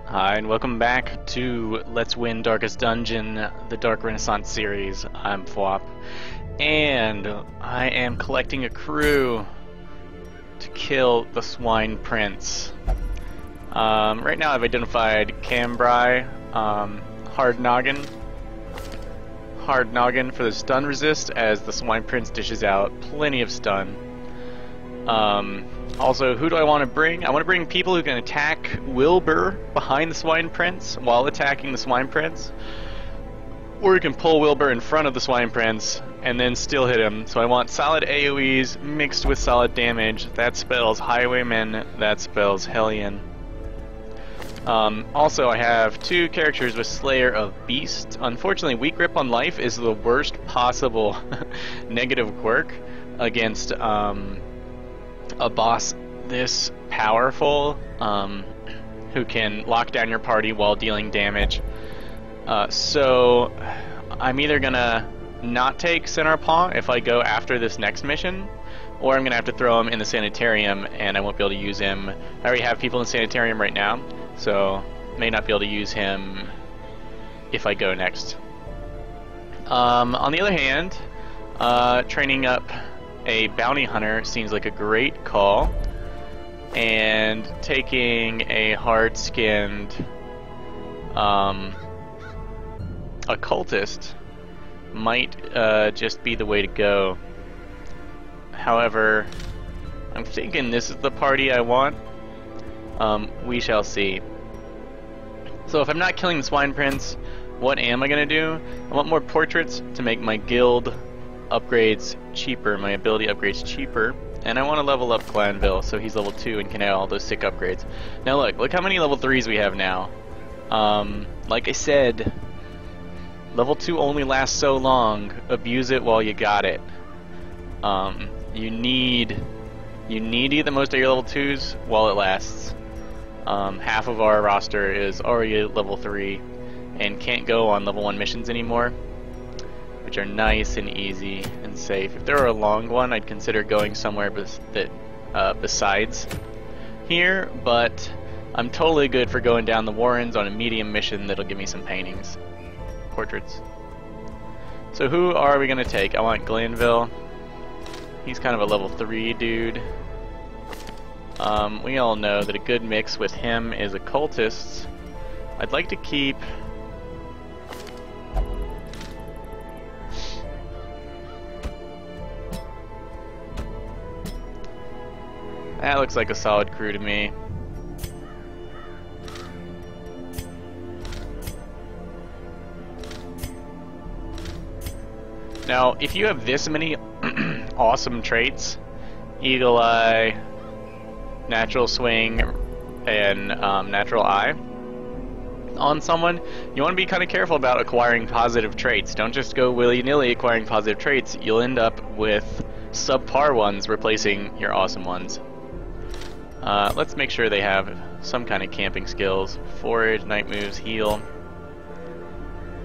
Hi, and welcome back to Let's Win Darkest Dungeon, the Dark Renaissance series. I'm Fwop, and I am collecting a crew to kill the Swine Prince. Right now I've identified Cambrai, Hard Noggin for the stun resist, as the Swine Prince dishes out plenty of stun. Also, who do I want to bring? I want to bring people who can attack Wilbur behind the Swine Prince while attacking the Swine Prince. Or you can pull Wilbur in front of the Swine Prince and then still hit him. So I want solid AoEs mixed with solid damage. That spells Highwayman, that spells Hellion. Also, I have two characters with Slayer of Beast. Unfortunately, Weak Grip on Life is the worst possible negative quirk against a boss this powerful, who can lock down your party while dealing damage. So I'm either gonna not take Centaur Paw if I go after this next mission, or I'm gonna have to throw him in the sanitarium and I won't be able to use him. I already have people in the sanitarium right now, so may not be able to use him if I go next. On the other hand, training up a bounty hunter seems like a great call, and taking a hard-skinned occultist might just be the way to go. However, I'm thinking this is the party I want. We shall see. So if I'm not killing the Swine Prince, what am I gonna do? I want more portraits to make my guild upgrades cheaper, my ability upgrades cheaper, and I want to level up Glanville so he's level 2 and can have all those sick upgrades. Now look how many level 3s we have now. Like I said, level 2 only lasts so long. Abuse it while you got it. You need to get the most of your level 2s while it lasts. Half of our roster is already level 3 and can't go on level 1 missions anymore, which are nice and easy and safe. If there were a long one, I'd consider going somewhere besides here, but I'm totally good for going down the Warrens on a medium mission that'll give me some paintings. Portraits. So who are we going to take? I want Glanville. He's kind of a level 3 dude. We all know that a good mix with him is occultists. I'd like to keep... That looks like a solid crew to me. Now, if you have this many awesome traits, Eagle Eye, Natural Swing, and Natural Eye, on someone, you want to be kind of careful about acquiring positive traits. Don't just go willy-nilly acquiring positive traits. You'll end up with subpar ones replacing your awesome ones. Let's make sure they have some kind of camping skills. Forage, night moves, heal,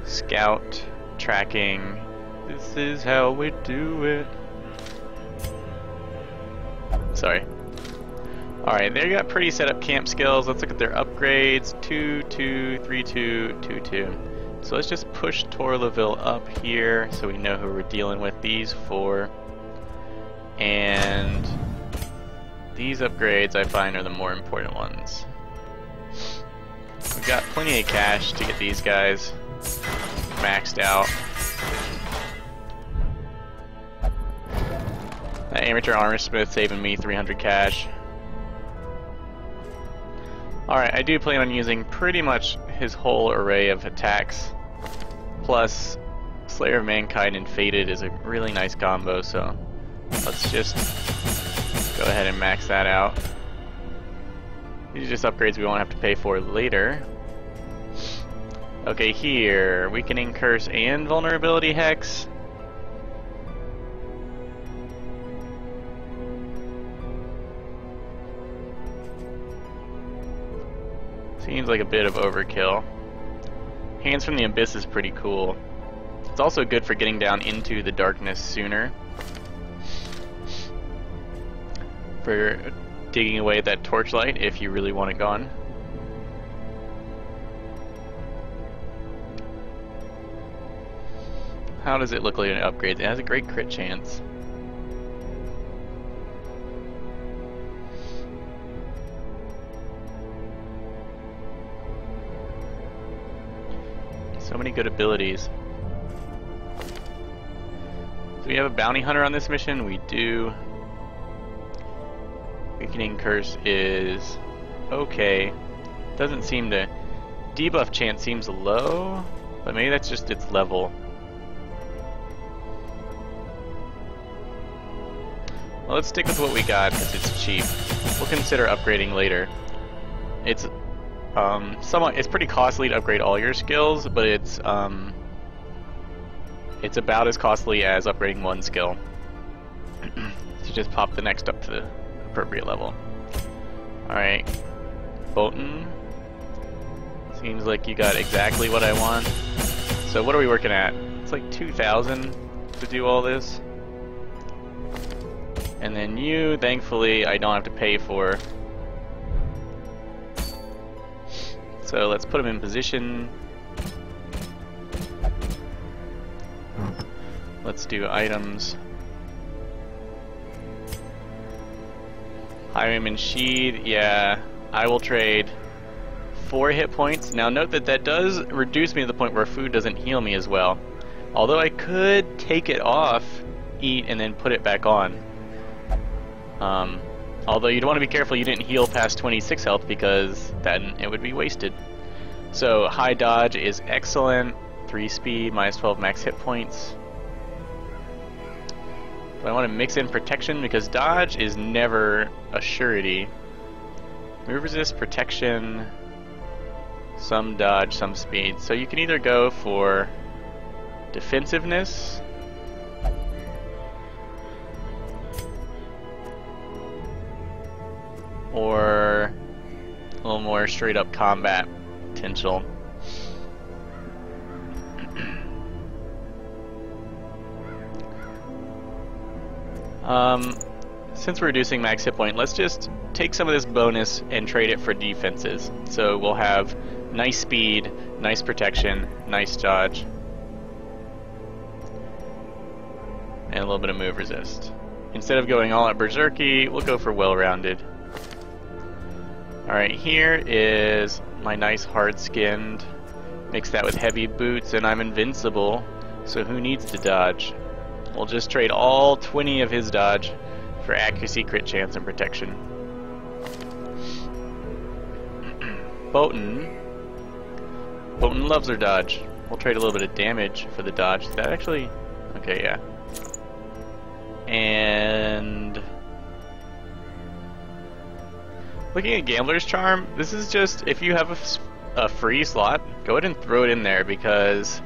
scout, tracking. This is how we do it. Sorry. Alright, they got pretty set up camp skills. Let's look at their upgrades. 2, 2, 3, 2, 2, 2. So let's just push Torlaville up here so we know who we're dealing with. These 4. And these upgrades I find are the more important ones. We've got plenty of cash to get these guys maxed out. That amateur armor smith saving me 300 cash. Alright, I do plan on using pretty much his whole array of attacks. Plus, Slayer of Mankind and Fated is a really nice combo, so let's just go ahead and max that out. These are just upgrades we won't have to pay for later. Okay, here, Weakening Curse and Vulnerability Hex. Seems like a bit of overkill. Hands from the Abyss is pretty cool. It's also good for getting down into the darkness sooner. For digging away that torchlight if you really want it gone. How does it look like it upgrades? It has a great crit chance. So many good abilities. Do we have a bounty hunter on this mission? We do. Weakening curse is okay. Doesn't seem to... Debuff chance seems low, but maybe that's just its level. Well, let's stick with what we got because it's cheap. We'll consider upgrading later. It's it's pretty costly to upgrade all your skills, but it's about as costly as upgrading one skill. So just pop the next up to the appropriate level. Alright. Bolton. Seems like you got exactly what I want. So what are we working at? It's like 2,000 to do all this. And then you, thankfully, I don't have to pay for. So let's put him in position. Let's do items. Highwayman Sheed, yeah, I will trade 4 hit points. Now note that that does reduce me to the point where food doesn't heal me as well. Although I could take it off, eat, and then put it back on. Although you'd want to be careful you didn't heal past 26 health because then it would be wasted. So high dodge is excellent. 3 speed, minus 12 max hit points. But I want to mix in protection because dodge is never a surety. Move resist, protection, some dodge, some speed. So you can either go for defensiveness, or a little more straight up combat potential. Since we're reducing max hit point, let's just take some of this bonus and trade it for defenses. So we'll have nice speed, nice protection, nice dodge, and a little bit of move resist. Instead of going all out berserky, we'll go for well-rounded. Alright, here is my nice hard-skinned. Mix that with heavy boots and I'm invincible, so who needs to dodge? We'll just trade all 20 of his dodge for accuracy, crit chance, and protection. Bolton loves her dodge. We'll trade a little bit of damage for the dodge. That actually... okay, yeah. And... looking at Gambler's Charm, this is just, if you have a free slot, go ahead and throw it in there because...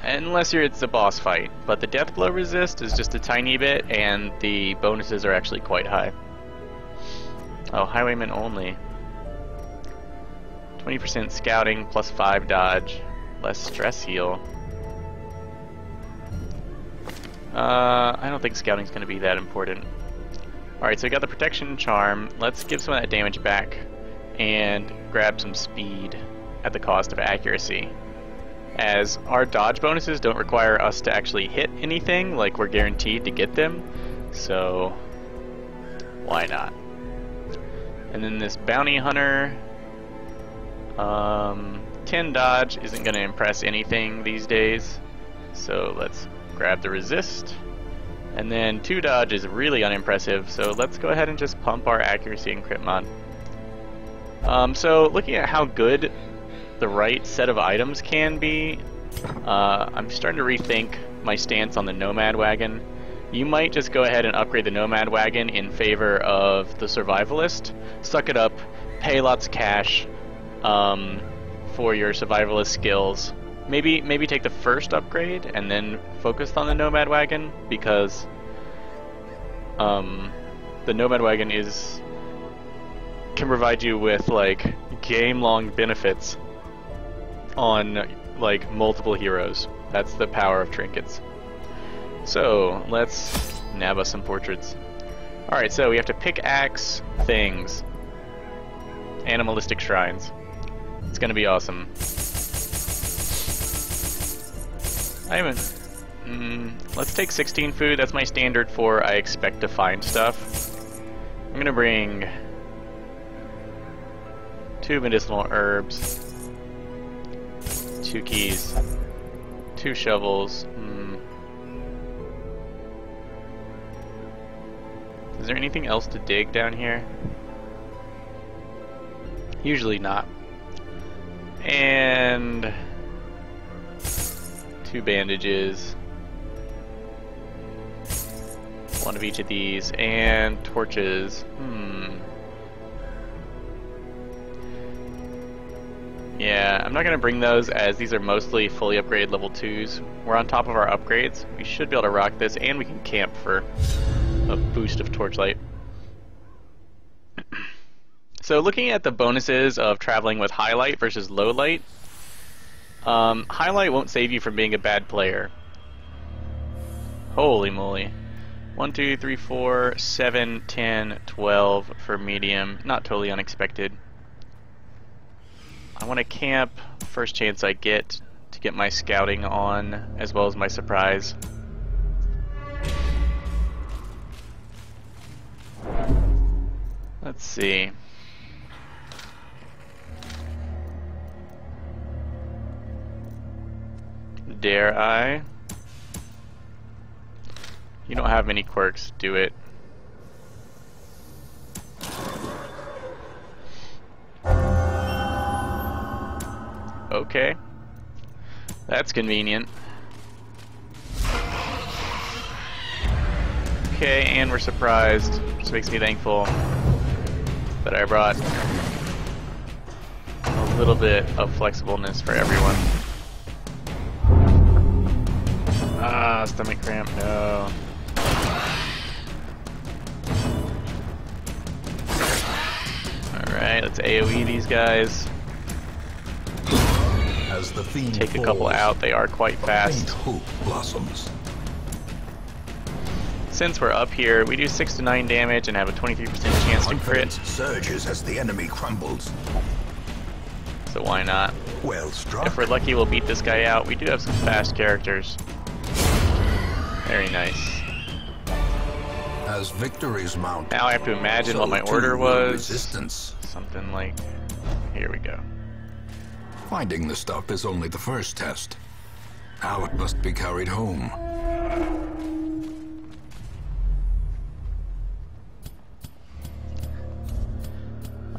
unless it's a boss fight, but the death blow resist is just a tiny bit, and the bonuses are actually quite high. Oh, highwayman only. 20% scouting, plus 5 dodge, less stress heal. I don't think scouting's going to be that important. Alright, so we got the protection charm. Let's give some of that damage back and grab some speed at the cost of accuracy. As our dodge bonuses don't require us to actually hit anything, like we're guaranteed to get them, so why not? And then this bounty hunter, 10 dodge isn't going to impress anything these days, so let's grab the resist. And then 2 dodge is really unimpressive, so let's go ahead and just pump our accuracy and crit mod. So looking at how good the right set of items can be, I'm starting to rethink my stance on the Nomad Wagon. You might just go ahead and upgrade the Nomad Wagon in favor of the Survivalist. Suck it up, pay lots of cash for your Survivalist skills. Maybe take the first upgrade and then focus on the Nomad Wagon, because the Nomad Wagon can provide you with like game-long benefits on like multiple heroes. That's the power of trinkets. So let's nab us some portraits. Alright, so we have to pickaxe things. Animalistic shrines. It's gonna be awesome. I haven't. Let's take 16 food. That's my standard for I expect to find stuff. I'm gonna bring 2 medicinal herbs, 2 keys, 2 shovels. Is there anything else to dig down here? Usually not. And 2 bandages. 1 of each of these, and torches. Yeah, I'm not going to bring those as these are mostly fully upgraded level 2s. We're on top of our upgrades. We should be able to rock this, and we can camp for a boost of torchlight. So looking at the bonuses of traveling with highlight versus low light, highlight won't save you from being a bad player. Holy moly. 1, 2, 3, 4, 7, 10, 12 for medium. Not totally unexpected. I want to camp first chance I get to get my scouting on, as well as my surprise. Let's see. Dare I? You don't have any quirks, do it. Okay. That's convenient. Okay, and we're surprised, which makes me thankful that I brought a little bit of flexibleness for everyone. Ah, stomach cramp, no. Alright, let's AoE these guys. As the fiend Take a couple out, they are quite fast. Hope blossoms. Since we're up here, we do 6 to 9 damage and have a 23% chance to crit. Confidence surges as the enemy crumbles. So why not? Well struck. If we're lucky, we'll beat this guy out. We do have some fast characters. Very nice. As victories mount, Now I have to imagine so what my too order will was. resistance. Something like... Here we go. Finding the stuff is only the first test. Now it must be carried home.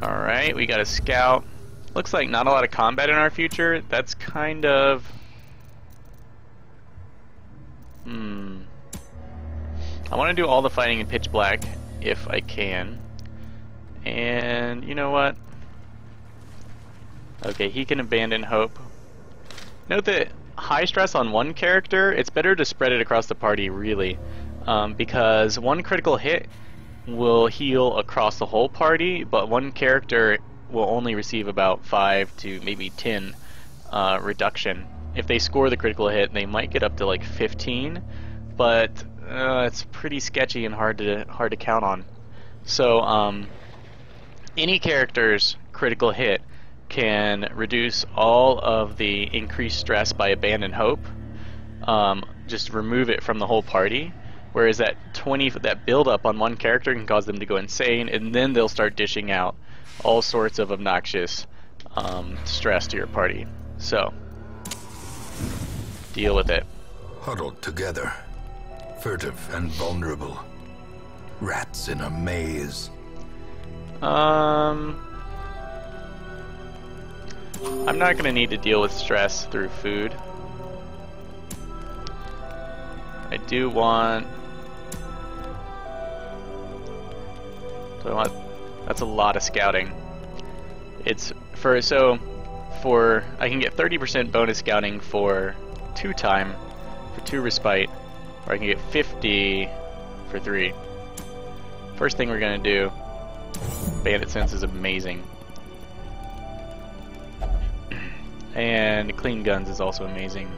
Alright, we got a scout. Looks like not a lot of combat in our future. That's kind of... I want to do all the fighting in pitch black, if I can. And you know what? Okay, he can abandon hope. Note that high stress on one character, it's better to spread it across the party, really. Because one critical hit will heal across the whole party, but one character will only receive about 5 to maybe 10 reduction. If they score the critical hit, they might get up to like 15, but it's pretty sketchy and hard to count on. So any character's critical hit can reduce all of the increased stress by abandon hope. Just remove it from the whole party. Whereas that build up on one character can cause them to go insane, and then they'll start dishing out all sorts of obnoxious stress to your party. So deal with it. Huddled together, furtive and vulnerable. Rats in a maze. I'm not going to need to deal with stress through food. I do want... That's a lot of scouting. It's for I can get 30% bonus scouting for 2 time, for 2 respite, or I can get 50 for 3. First thing we're gonna do, Bandit Sense is amazing. And Clean Guns is also amazing.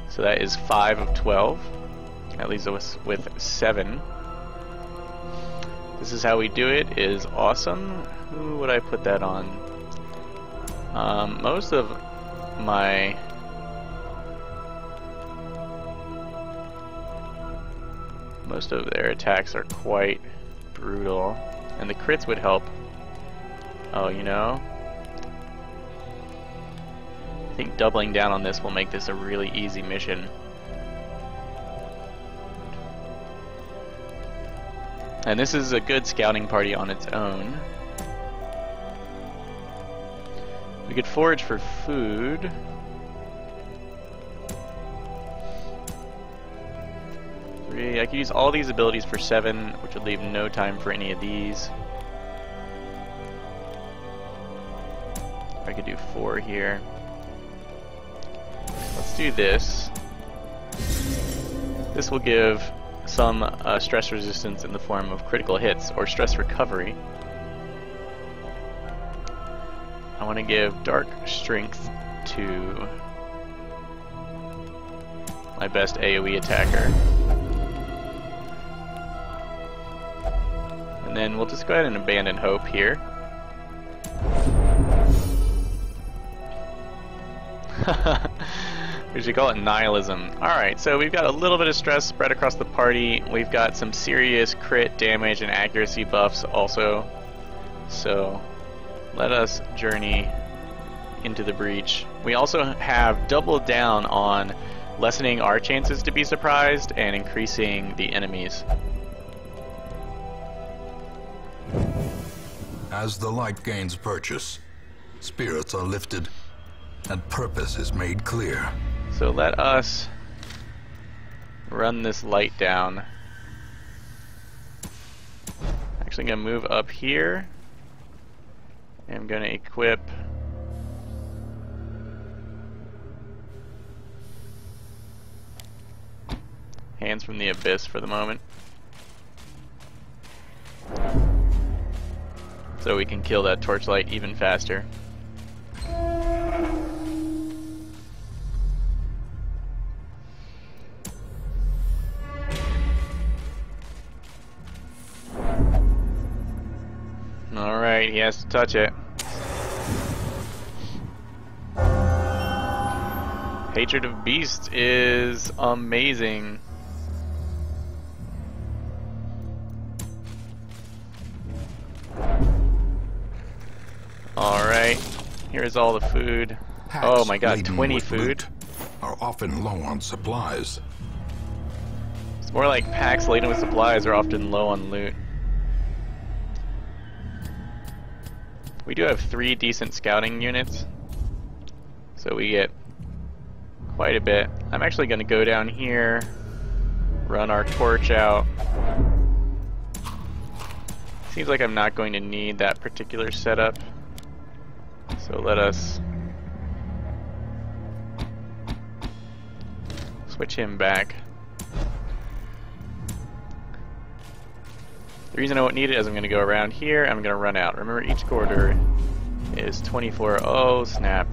So that is 5 of 12. That leaves us with 7. This is how we do it, is awesome. Who would I put that on? Most of my Most of their attacks are quite brutal, and the crits would help. Oh, you know, I think doubling down on this will make this a really easy mission. And this is a good scouting party on its own. We could forage for food. I could use all these abilities for 7, which would leave no time for any of these. I could do 4 here. Let's do this. This will give some stress resistance in the form of critical hits or stress recovery. I want to give dark strength to my best AoE attacker. And then we'll just go ahead and abandon hope here. We should call it nihilism. Alright, so we've got a little bit of stress spread across the party. We've got some serious crit damage and accuracy buffs also. So let us journey into the breach. We also have doubled down on lessening our chances to be surprised and increasing the enemies. As the light gains purchase, spirits are lifted, and purpose is made clear. So let us run this light down. Actually, I'm going to move up here. I'm going to equip Hands from the Abyss for the moment, so we can kill that torchlight even faster. Alright, he has to touch it. Hatred of Beasts is amazing. Alright, here's all the food. Oh my god, 20 food. Are often low on supplies. It's more like packs laden with supplies are often low on loot. We do have 3 decent scouting units, so we get quite a bit. I'm actually going to go down here, run our torch out. Seems like I'm not going to need that particular setup, so let us switch him back. The reason I won't need it is I'm going to go around here, I'm going to run out. Remember, each corridor is 24. Oh, snap.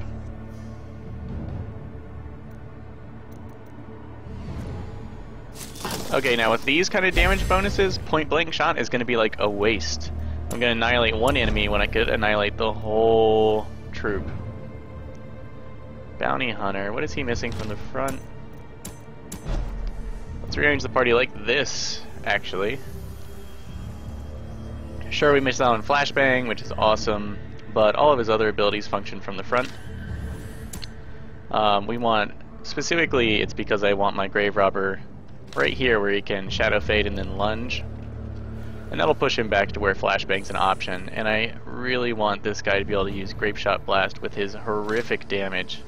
Okay, now with these kind of damage bonuses, point blank shot is going to be like a waste. I'm going to annihilate one enemy when I could annihilate the whole troop. Bounty Hunter, what is he missing from the front? Let's rearrange the party like this, actually. Sure, we missed out on Flashbang, which is awesome, but all of his other abilities function from the front. We want, specifically, it's because I want my Grave Robber right here where he can Shadow Fade and then lunge. And that'll push him back to where Flashbang's an option. And I really want this guy to be able to use Grape Shot Blast with his horrific damage.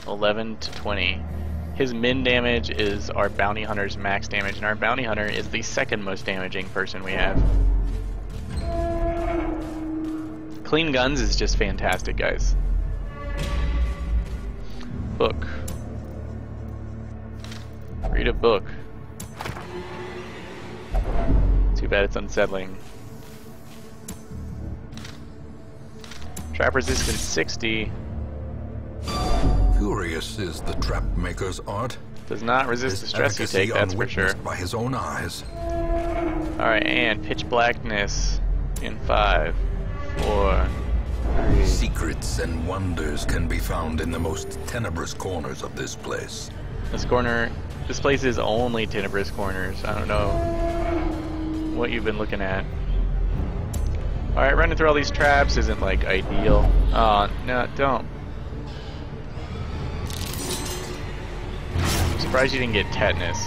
11 to 20. His min damage is our Bounty Hunter's max damage, and our Bounty Hunter is the second most damaging person we have. Clean Guns is just fantastic, guys. Book. Read a book. Too bad it's unsettling. Trap resistance 60. Curious is the trap maker's art. Does not resist the stress you take, that's for sure. By his own eyes. Alright, and pitch blackness in 5, 4, 3. Secrets and wonders can be found in the most tenebrous corners of this place. This corner this place is only Tenebrous Corners. I don't know what you've been looking at. Alright, running through all these traps isn't like ideal. Oh, no, don't. I'm surprised you didn't get tetanus.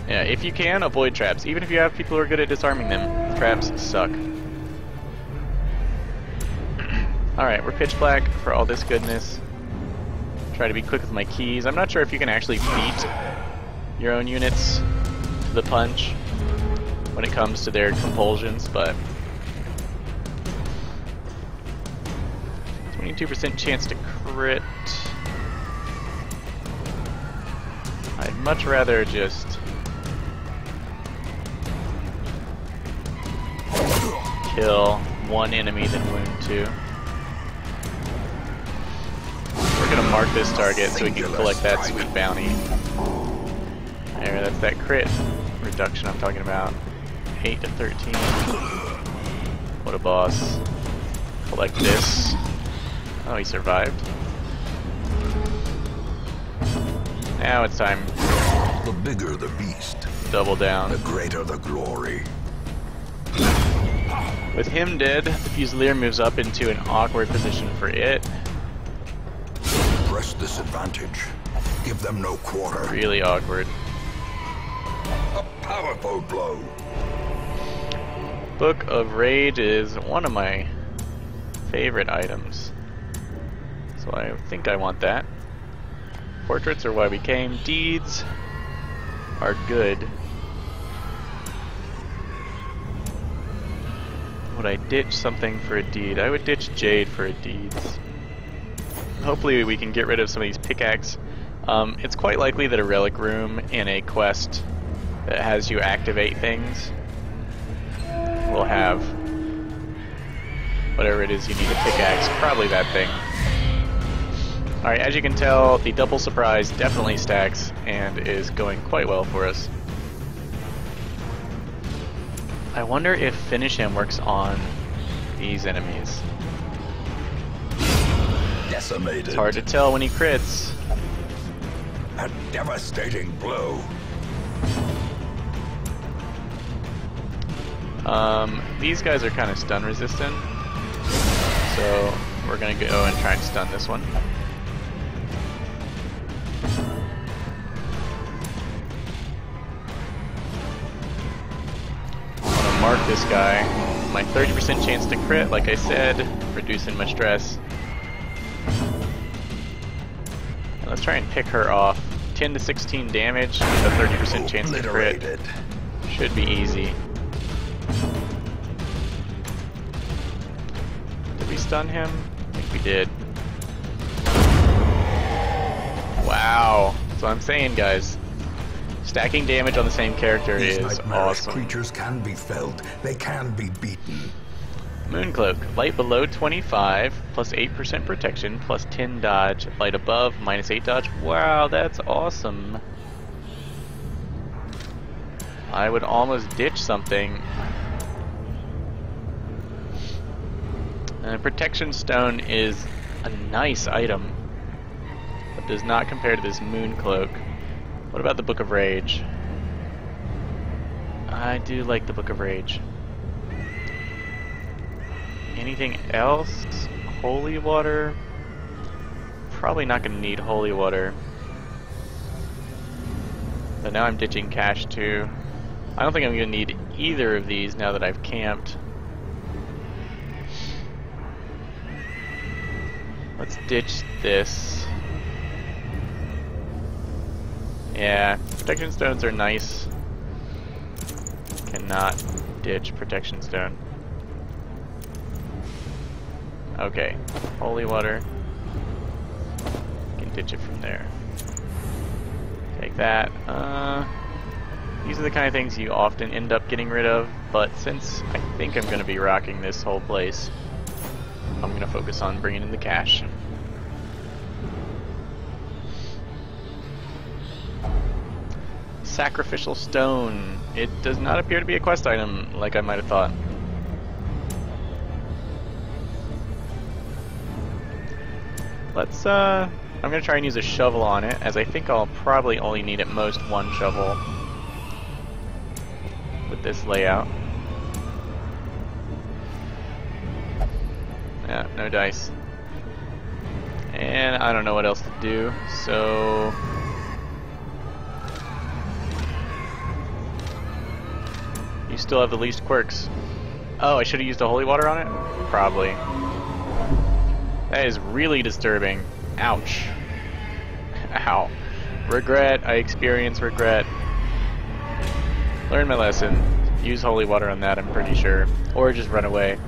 Yeah, if you can, avoid traps. Even if you have people who are good at disarming them, traps suck. Alright, we're pitch black for all this goodness. Try to be quick with my keys. I'm not sure if you can actually beat your own units to the punch when it comes to their compulsions, but 22% chance to crit. I'd much rather just kill one enemy than wound two. We're gonna mark this target so we can collect that sweet bounty. There, that's that crit reduction I'm talking about. 8 to 13. What a boss. Collect this. Oh, he survived. Now it's time. The bigger the beast, Double down. the greater the glory. With him dead, the Fusilier moves up into an awkward position for it. Press this advantage. Give them no quarter. Really awkward. A powerful blow. Book of Rage is one of my favorite items, so I think I want that. Portraits are why we came. Deeds are good. Would I ditch something for a deed? I would ditch Jade for a deeds. Hopefully we can get rid of some of these pickaxe. It's quite likely that a relic room in a quest that has you activate things will have whatever it is you need to pickaxe. Probably that thing. Alright, as you can tell, the double surprise definitely stacks and is going quite well for us. I wonder if Finish Him works on these enemies. Decimated. It's hard to tell when he crits. A devastating blow. These guys are kind of stun resistant, so we're gonna go and try and stun this one. I'm gonna mark this guy. My 30% chance to crit, like I said, reducing my stress. And let's try and pick her off. 10 to 16 damage, with a 30% chance to crit. Should be easy. Did we stun him? I think we did. Wow. That's what I'm saying, guys. Stacking damage on the same character These is nightmarish awesome. creatures can be felled. They can be beaten. Mooncloak. Light below 25, plus 8% protection, plus 10 dodge. Light above, minus 8 dodge. Wow, that's awesome. I would almost ditch something. Protection Stone is a nice item, but does not compare to this Mooncloak. What about the Book of Rage? I do like the Book of Rage. Anything else? Holy Water? Probably not going to need Holy Water. But now I'm ditching Cash too. I don't think I'm going to need either of these now that I've camped. Let's ditch this. Yeah, Protection Stones are nice. Cannot ditch Protection Stone. Okay, Holy Water. Can ditch it from there. Take that. These are the kind of things you often end up getting rid of, but since I think I'm going to be rocking this whole place, I'm going to focus on bringing in the cash. Sacrificial Stone. It does not appear to be a quest item like I might have thought. Let's, I'm gonna try and use a shovel on it, as I think I'll probably only need at most one shovel with this layout. Yeah, no dice. And I don't know what else to do, so... You still have the least quirks. Oh, I should have used a holy water on it? Probably. That is really disturbing. Ouch. Ow. Regret. I experience regret. Learn my lesson. Use holy water on that, I'm pretty sure. Or just run away.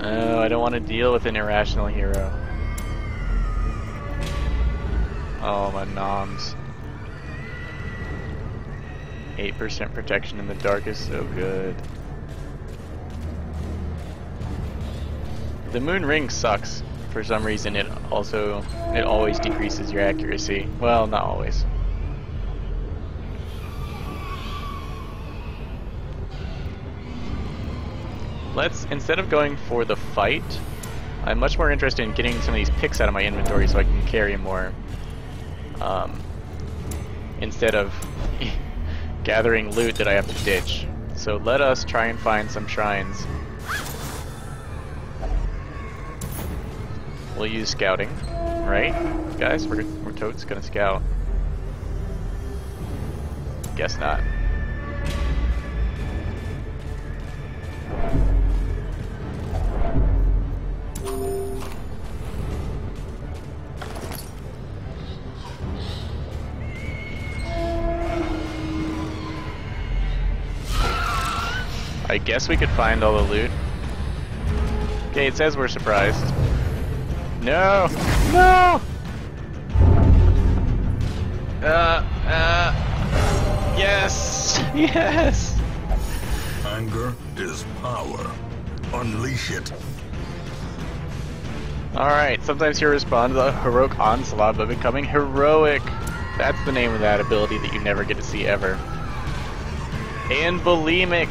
Oh, I don't want to deal with an irrational hero. Oh, my noms. 8% protection in the dark is so good. The moon ring sucks. For some reason it always decreases your accuracy. Well, not always. Let's, instead of going for the fight, I'm much more interested in getting some of these picks out of my inventory so I can carry more. Instead of gathering loot that I have to ditch. So let us try and find some shrines. We'll use scouting, right? Guys, we're totes gonna scout. Guess not. I guess we could find all the loot. Okay, it says we're surprised. No! No! Yes! Yes! Anger is power. Unleash it. Alright, sometimes you respond to the heroic onslaught by becoming heroic. That's the name of that ability that you never get to see ever. And bulimic.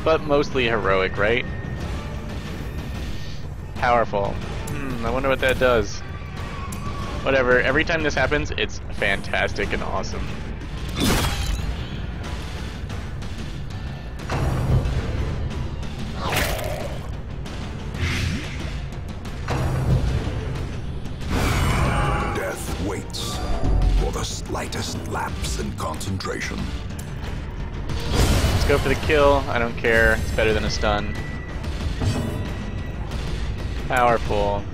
But mostly heroic, right? Powerful. I wonder what that does. Whatever, every time this happens, it's fantastic and awesome. Death waits for the slightest lapse in concentration. Let's go for the kill. I don't care. It's better than a stun. Powerful.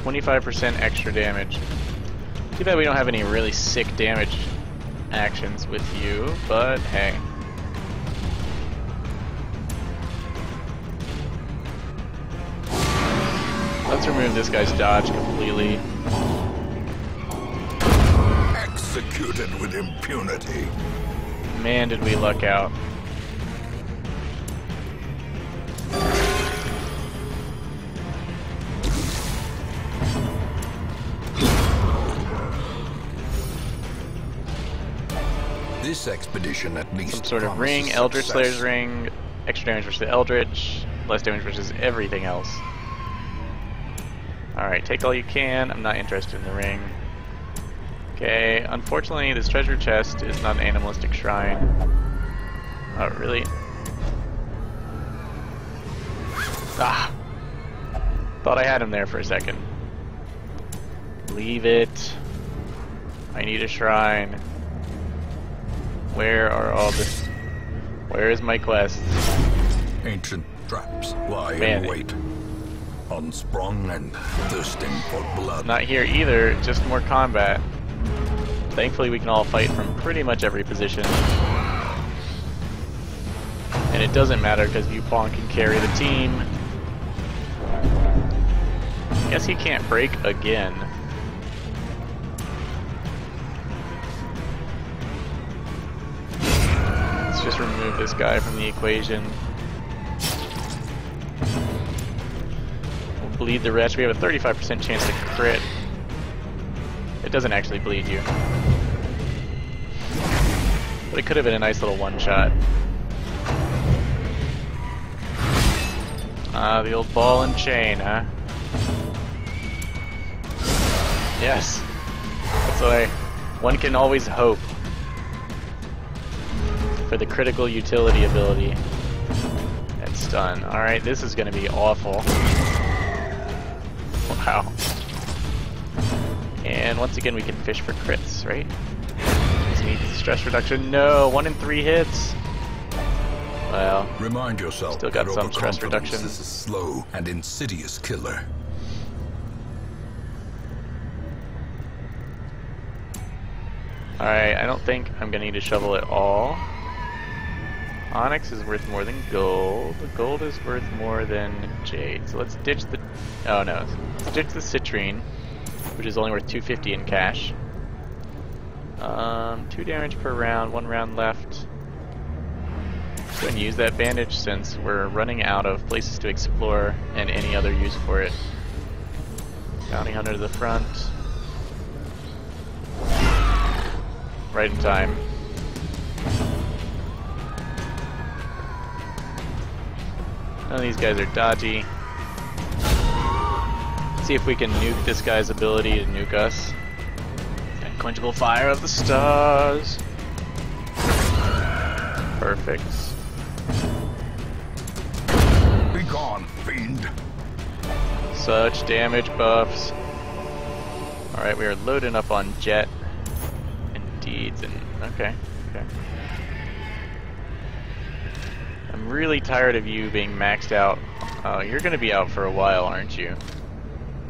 25% extra damage. Too bad we don't have any really sick damage actions with you, but hey. Let's remove this guy's dodge completely. Executed with impunity. Man, did we luck out. This expedition at least Some sort of ring, Eldritch Slayer's ring, extra damage versus the Eldritch, less damage versus everything else. Alright, take all you can. I'm not interested in the ring. Okay, unfortunately this treasure chest is not an animalistic shrine. Oh, really? Ah! Thought I had him there for a second. Leave it. I need a shrine. Where are all the... Where is my quest? Ancient traps lie in wait. Unsprung and thirsting for blood. Not here either, just more combat. Thankfully we can all fight from pretty much every position. And it doesn't matter because Viewpawn can carry the team. Guess he can't break again. Let's just remove this guy from the equation. We'll bleed the rest. We have a 35% chance to crit. It doesn't actually bleed you. But it could have been a nice little one-shot. Ah, the old ball and chain, huh? Yes. That's why one can always hope for the critical utility ability. And stun. Alright, this is gonna be awful. Wow. And once again we can fish for crits, right? Just need stress reduction. No, 1 in 3 hits. Well, remind yourself still got that some stress reduction. This is a slow and insidious killer. Alright, I don't think I'm gonna need to shovel it all. Onyx is worth more than gold. Gold is worth more than jade. So let's ditch the... oh no. Let's ditch the citrine, which is only worth 250 in cash. 2 damage per round, 1 round left. Let's go and use that bandage since we're running out of places to explore and any other use for it. Bounty hunter to the front. Right in time. None of these guys are dodgy. See if we can nuke this guy's ability to nuke us. Unquenchable fire of the stars. Perfect. Be gone, fiend. Such damage buffs. Alright, we are loading up on jet and deeds and okay. I'm really tired of you being maxed out. Oh, you're gonna be out for a while, aren't you?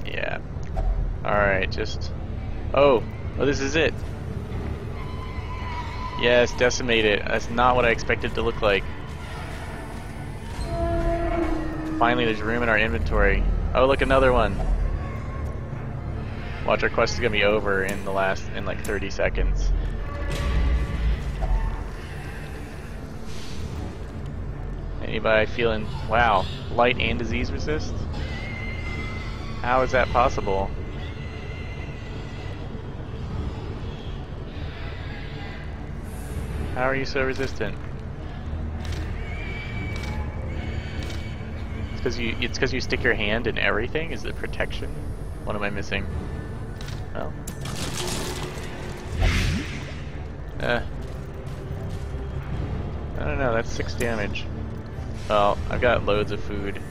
Yeah. Alright, just... Oh, this is it. Yes, decimate it. That's not what I expected it to look like. Finally, there's room in our inventory. Oh, look, another one. Watch, our quest is gonna be over in like 30 seconds. Anybody feeling, wow, light and disease resist? How is that possible? How are you so resistant? It's because you stick your hand in everything? Is it protection? What am I missing? Oh. I don't know, that's 6 damage. Well, I've got loads of food.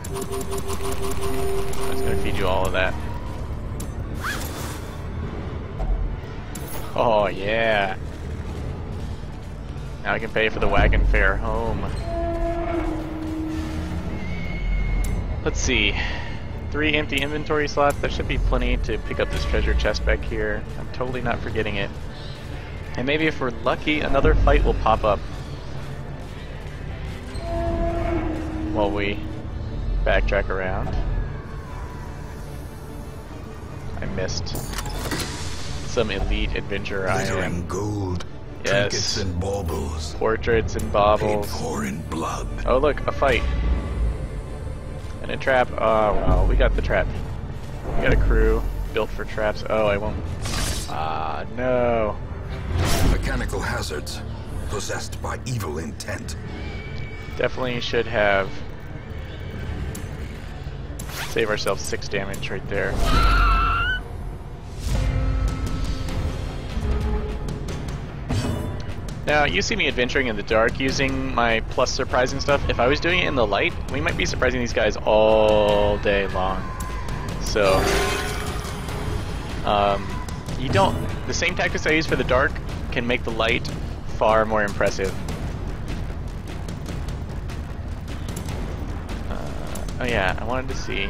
I'm just gonna feed you all of that. Oh yeah! Now I can pay for the wagon fare home. Let's see. 3 empty inventory slots. That should be plenty to pick up this treasure chest back here. I'm totally not forgetting it. And maybe if we're lucky, another fight will pop up while we backtrack around. I missed some elite adventurer iron. Gold, yes. Trinkets and baubles. Portraits and baubles. Paid for in blood. Oh look, a fight. And a trap. Oh well, we got the trap. We got a crew built for traps. Oh, I won't. Ah, no. Mechanical hazards possessed by evil intent. Definitely should have save ourselves 6 damage right there. Now, you see me adventuring in the dark using my plus surprising stuff. If I was doing it in the light, we might be surprising these guys all day long. So, you don't... The same tactics I use for the dark can make the light far more impressive. Oh yeah, I wanted to see...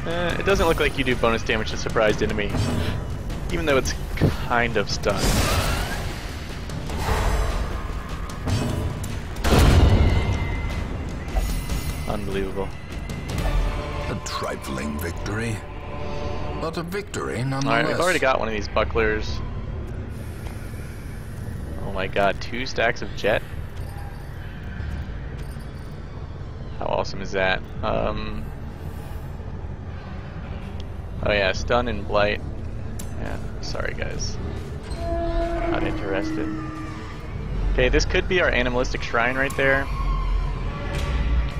it doesn't look like you do bonus damage to surprised enemy, even though it's kind of stunned. Unbelievable. A trifling victory, but a victory nonetheless. Alright, we've already got one of these bucklers. Oh my god, 2 stacks of jet? How awesome is that? Oh yeah, stun and blight. Yeah, sorry guys. Not interested. Okay, this could be our animalistic shrine right there.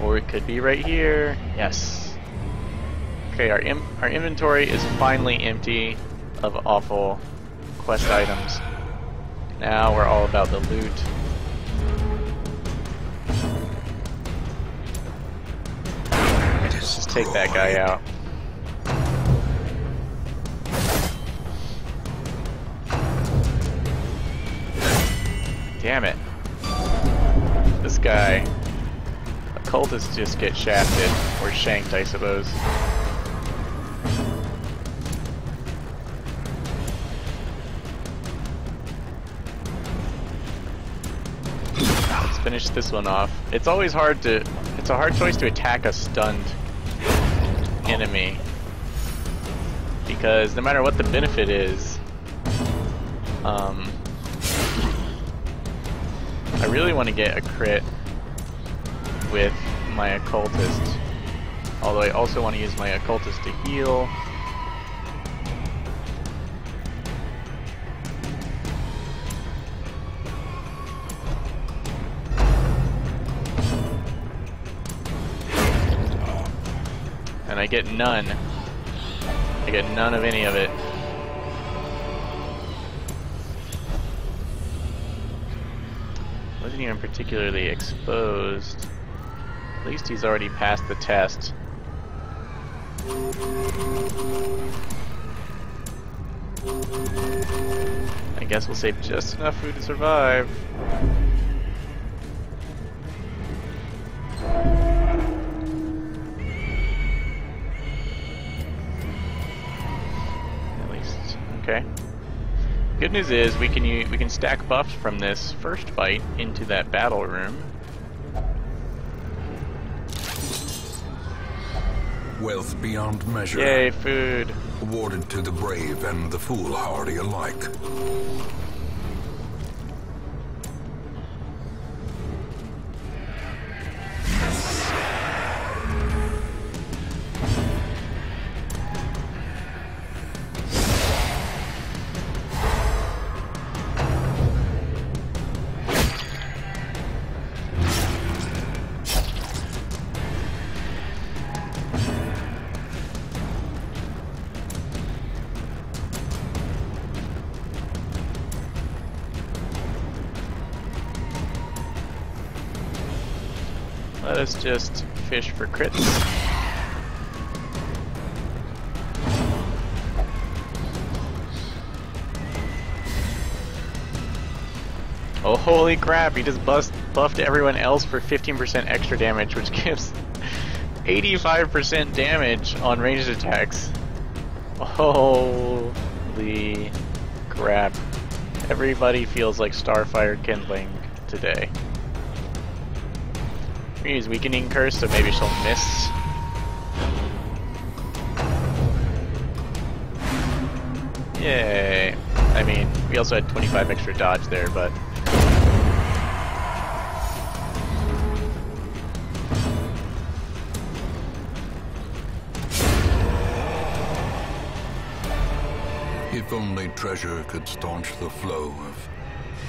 Or it could be right here. Yes. Okay, our inventory is finally empty of awful quest items. Now we're all about the loot. Let's just take that guy out. Damn it. This guy. Occultists just get shafted, or shanked, I suppose. Let's finish this one off. It's always hard to... It's a hard choice to attack a stunned enemy. Because no matter what the benefit is, I really want to get a crit with my occultist, although I also want to use my occultist to heal. And I get none. I get none of any of it. Wasn't even particularly exposed. At least he's already passed the test. I guess we'll save just enough food to survive. At least, okay. Good news is we can stack buffs from this first fight into that battle room. Wealth beyond measure. Yay, food. Awarded to the brave and the foolhardy alike. Let us just fish for crits. Oh, holy crap, he just buffed everyone else for 15% extra damage, which gives 85% damage on ranged attacks. Holy crap. Everybody feels like Starfire kindling today. Use weakening curse, so maybe she'll miss. Yay. I mean, we also had 25 extra dodge there, but... If only treasure could staunch the flow of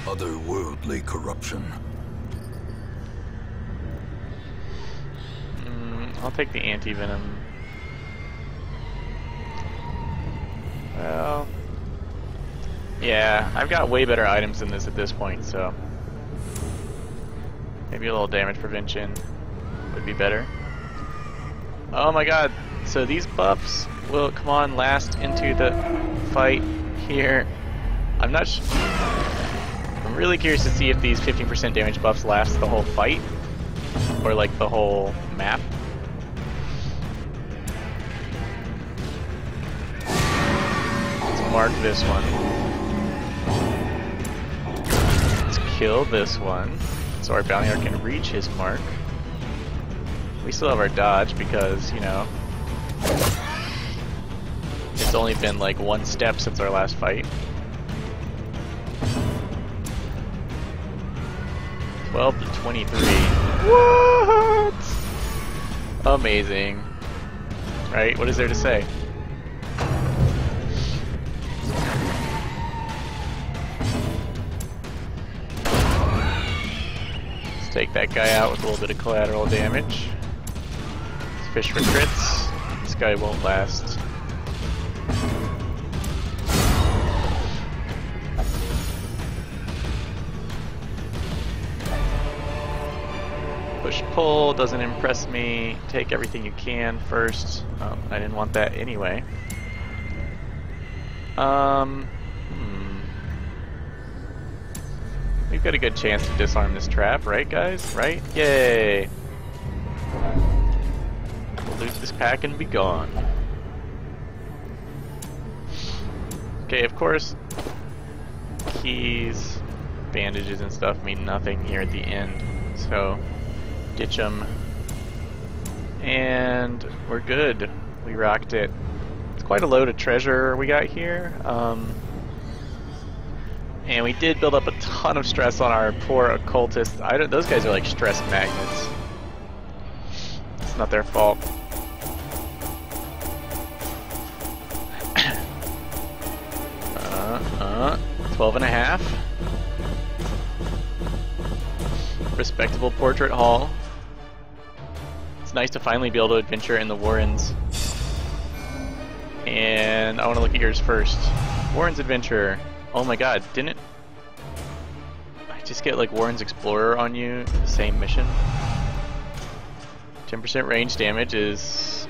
otherworldly corruption. I'll take the anti-venom. Well... yeah, I've got way better items than this at this point, so... maybe a little damage prevention would be better. Oh my god, so these buffs will, come on, last into the fight here. I'm not sure. I'm really curious to see if these 15% damage buffs last the whole fight, or like the whole map. Mark this one. Let's kill this one, so our bounty hunter can reach his mark. We still have our dodge because, you know, it's only been like one step since our last fight. 12 to 23. What? Amazing. Right? What is there to say? take that guy out with a little bit of collateral damage. Let's fish for crits. This guy won't last. Push pull doesn't impress me. Take everything you can first. Oh, I didn't want that anyway. We've got a good chance to disarm this trap, right guys? Right? Yay! We'll loot this pack and be gone. Okay, of course, keys, bandages and stuff mean nothing here at the end, so ditch them. And we're good. We rocked it. It's quite a load of treasure we got here. And we did build up a ton of stress on our poor occultists. Those guys are like stress magnets. It's not their fault. 12.5. Respectable portrait hall. It's nice to finally be able to adventure in the Warrens. And I want to look at yours first. Warren's Adventure. Oh my god, didn't I just get like Warren's Explorer on you? Same mission. 10% range damage is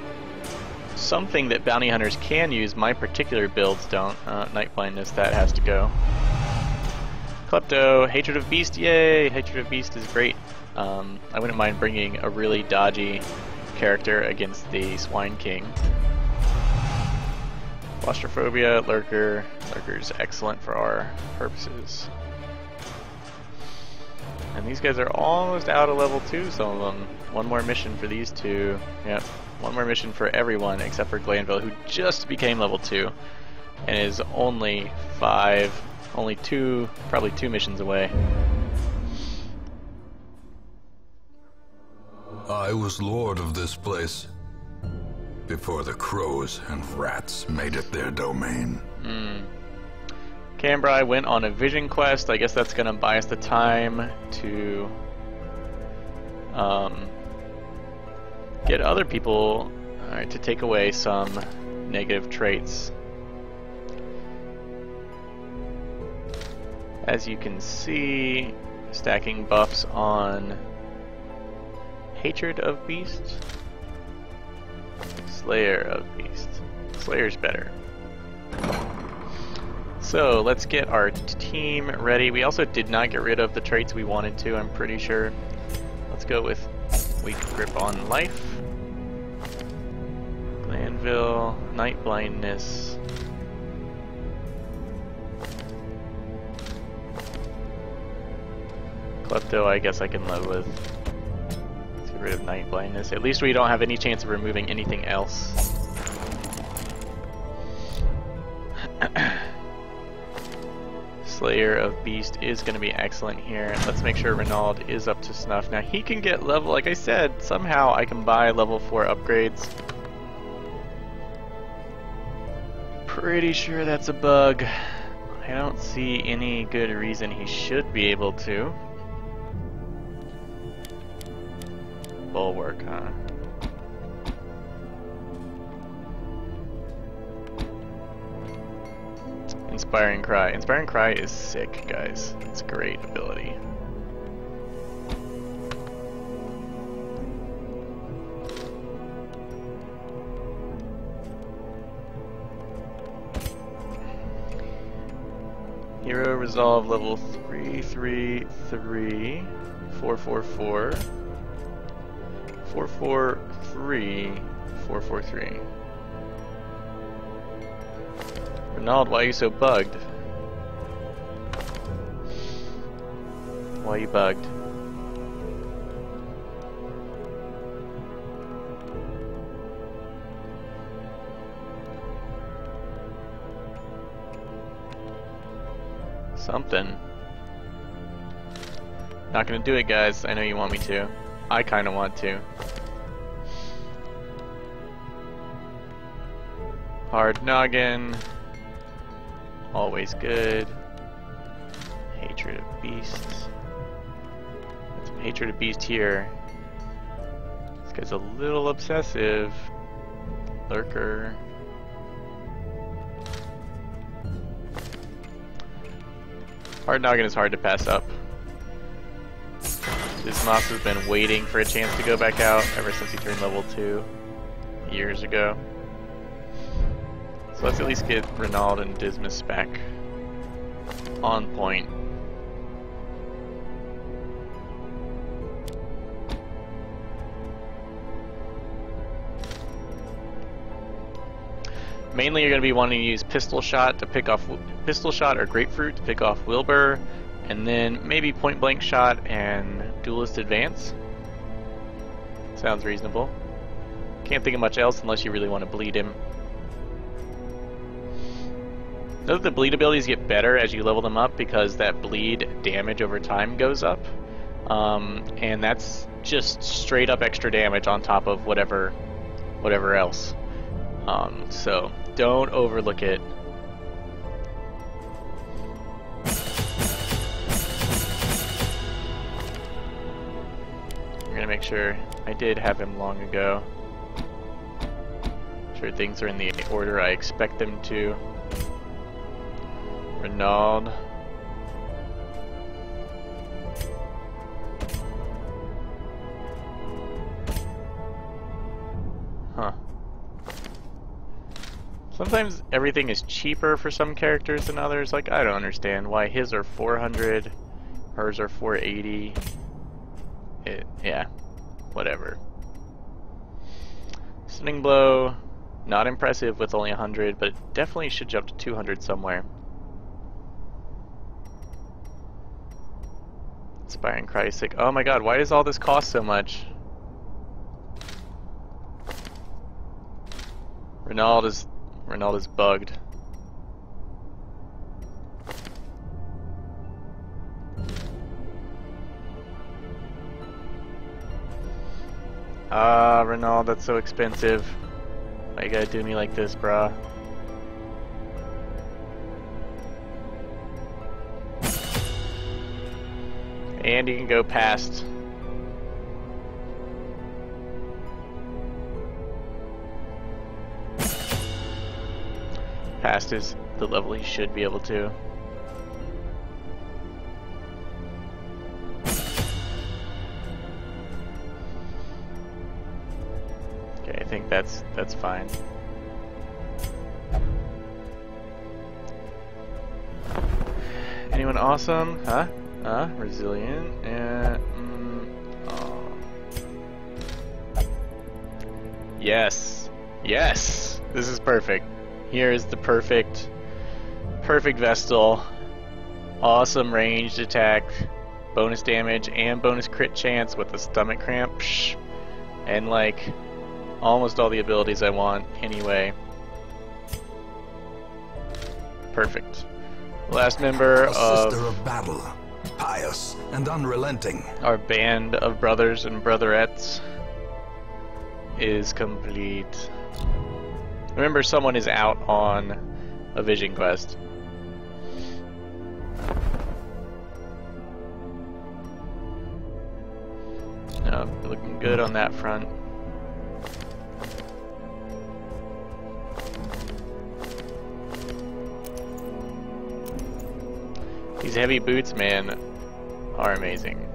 something that bounty hunters can use. My particular builds don't. Night blindness, that has to go. Klepto, Hatred of Beast, yay! Hatred of Beast is great. I wouldn't mind bringing a really dodgy character against the Swine King. Claustrophobia, Lurker. Lurker's excellent for our purposes. And these guys are almost out of level 2, some of them. One more mission for these two. Yep, one more mission for everyone except for Glanville, who just became level 2 and is only probably two missions away. I was lord of this place before the crows and rats made it their domain. Cambrai went on a vision quest. I guess that's gonna buy us the time to get other people to take away some negative traits. As you can see, stacking buffs on Hatred of Beast, Slayer of Beast. Slayer's better. So let's get our team ready. We also did not get rid of the traits we wanted to, I'm pretty sure. Let's go with Weak Grip on Life, Glanville, Night Blindness, Klepto I guess I can live with. Let's get rid of Night Blindness. At least we don't have any chance of removing anything else. Slayer of Beast is going to be excellent here. Let's make sure Renaud is up to snuff. Now he can get level, like I said, somehow I can buy level 4 upgrades. Pretty sure that's a bug. I don't see any good reason he should be able to. Bulwark, huh? Inspiring Cry. Inspiring Cry is sick, guys. It's a great ability. Hero Resolve level 333 444 443 443. Renaud, why are you so bugged? Why are you bugged? Something. Not gonna do it, guys. I know you want me to. I kinda want to. Hard noggin. Always good. Hatred of Beasts. Let's hatred of beast here. This guy's a little obsessive. Lurker. Hard noggin is hard to pass up. This Moss has been waiting for a chance to go back out ever since he turned level 2 years ago. So let's at least get Renaud and Dismas back on point. Mainly you're going to be wanting to use pistol shot or grapefruit to pick off Wilbur, and then maybe point blank shot and duelist advance. Sounds reasonable. Can't think of much else unless you really want to bleed him. Note that the bleed abilities get better as you level them up because that bleed damage over time goes up. And that's just straight up extra damage on top of whatever else. So don't overlook it. We're gonna make sure I did have him long ago. Sure things are in the order I expect them to. Renaud. Huh. Sometimes everything is cheaper for some characters than others. Like, I don't understand why his are 400, hers are 480. Yeah, whatever. Stunning blow, not impressive with only 100, but it definitely should jump to 200 somewhere. Inspiring Cryosic. Oh my god, why does all this cost so much? Renaud is bugged. Ah, Renaud, that's so expensive. Why you gotta do me like this, brah? And you can go past. Past is the level he should be able to. Okay, I think that's fine. Anyone awesome? Huh? Resilient and oh. Yes. Yes. This is perfect. Here is the perfect Vestal. Awesome ranged attack, bonus damage, and bonus crit chance with the stomach cramp. Psh. And like almost all the abilities I want anyway. Perfect. Last member a sister of battle, pious and unrelenting. Our band of brothers and brotherettes is complete. Remember, someone is out on a vision quest. No, looking good on that front. These heavy boots, man, are amazing.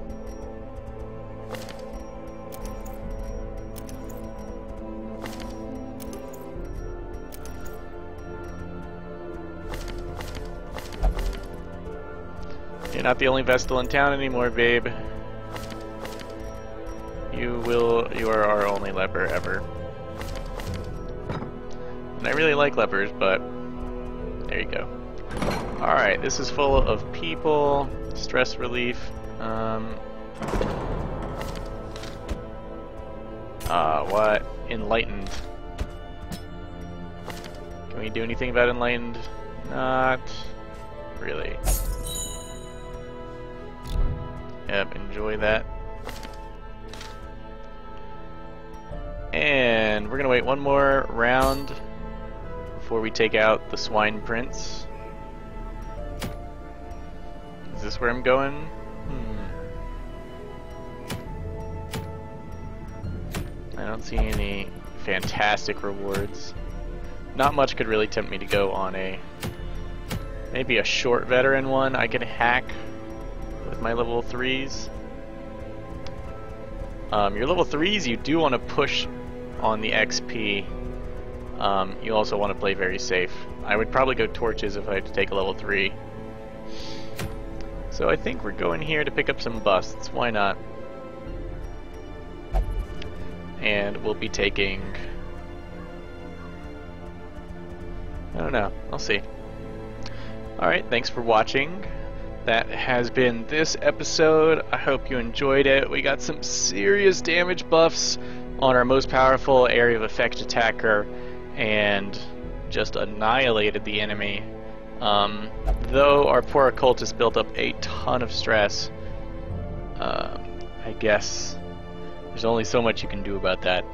You're not the only Vestal in town anymore, babe. You are our only leper ever. And I really like lepers, but there you go. Alright, this is full of people, stress relief. What? Enlightened. Can we do anything about enlightened? Not really. Yep, enjoy that. And we're gonna wait one more round before we take out the Swine Prince. Is this where I'm going? I don't see any fantastic rewards. Not much could really tempt me to go on maybe a short veteran one I could hack with my level 3s. Your level 3s, you do want to push on the XP. You also want to play very safe. I would probably go torches if I had to take a level 3. So I think we're going here to pick up some busts. Why not? And we'll be taking... I don't know. I'll see. Alright, thanks for watching. That has been this episode. I hope you enjoyed it. We got some serious damage buffs on our most powerful area of effect attacker and just annihilated the enemy. Though our poor occultist built up a ton of stress, I guess there's only so much you can do about that.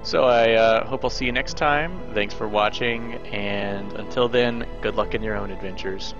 So I hope I'll see you next time. Thanks for watching, and until then, good luck in your own adventures.